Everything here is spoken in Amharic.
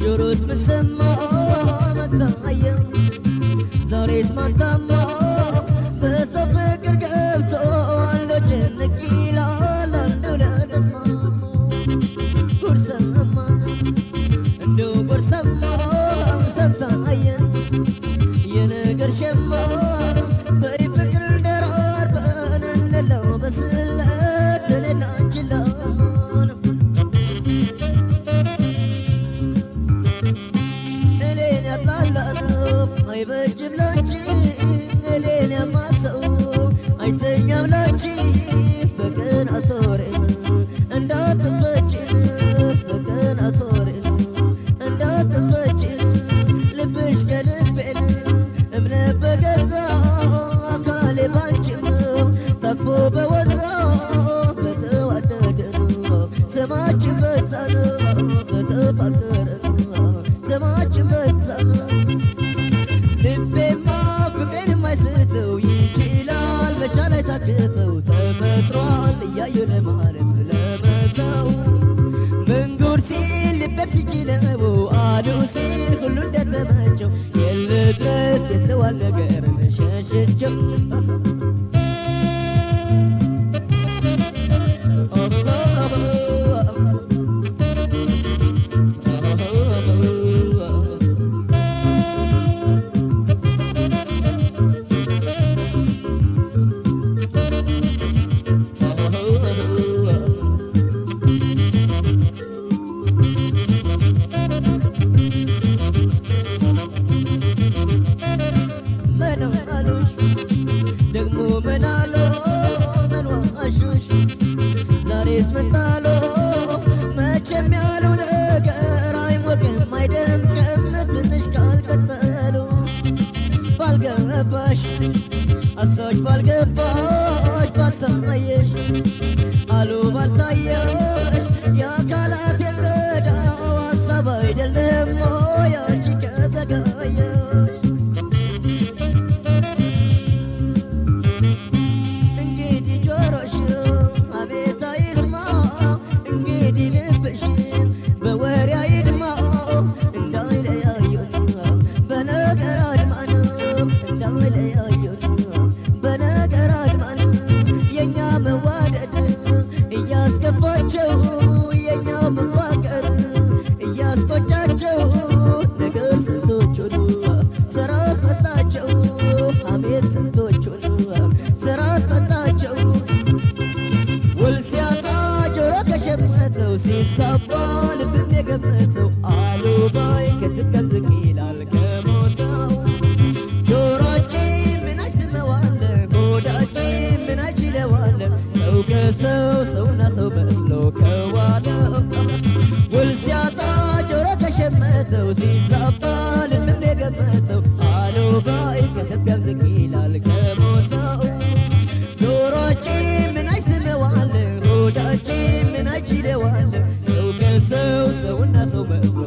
ጆሮስ ምን ሰማ መታየ ዛሬስ ማታማ በሰው ፍቅር ገብቶ አንዶ ጭንቅ ይላል አንዱ ለተስማማ ጉድ ሰማ እንደው ጉድ ሰማ ሰምታየ የነገር ሸማ በይ ፍቅር ደራርበን እንለው በስለት እኔና አንቺ ለመሆን እኔን ያጣላነው አይበጅም ላንቺ እኔን ያማሰው አይተኛም ላንቺ በቀናት ወሬን እንዳትፈቺን በቀናት ወሬን እንዳትፈቺን ልብሽ ከልቤን እምነት በገዛ አካሌ ባንቺም ታቅፎ በወዛ በተዋደደን ስማችን በዛን በተፋቀረን ስማችን በዛን ልቤማ ፍቅሬን የማይስተው ይችላል መቻል አይታክተው ተፈጥሯል እያዩ ለማለት ለመተው መንጉር ሲል ልቤም ሲችለው አሉ ሲል ሁሉ እንደተመቸው የለ ድረስ የተዋል ነገር ሸሸቸው ደግሞ ምናሎ መንዋሹሽ ዛሬስ ምንጣሎ መቼም ያሉ ነገር አይሞቅም አይደምቅም ትንሽ ካልቀጠሉ ባልገባሽ አሳዎች ባልገባሽ ባልታየሽ አሉ ባልታየሽ የአካላት የገዳው ሀሳብ አይደለም ያንቺ ከተጋየሽ የኛ መዋቀር እያስቆጫቸው ነገር ስንቶች ሆኑ ስራ አስመጣቸው አቤት ስንቶች ሆኑ ስራ አስመጣቸው ውል ሲያጣ ጆሮ ከሸመተው ሲሳባ ልብም የገመተው አሉ ባይ ከትቀዝቅ ይላል ከሞተው ጆሮአችን ምን አይስመዋለ ጎዳችን ምን አይችለዋለ ሰው ከሰው ሰውና ሰው መስሎ ከዋለ ውል ሲያጣ ጆሮ ከሸመተው ሲዛባ ልብም የገመተው አሉ ባይ ከትቀዝቅ ዝቅ ይላል ከሞተው ጆሮአችን ምን አይስመዋለ ጎዳችን ምን አይችለዋለ ሰው ከሰው ሰውና ሰው መስሎ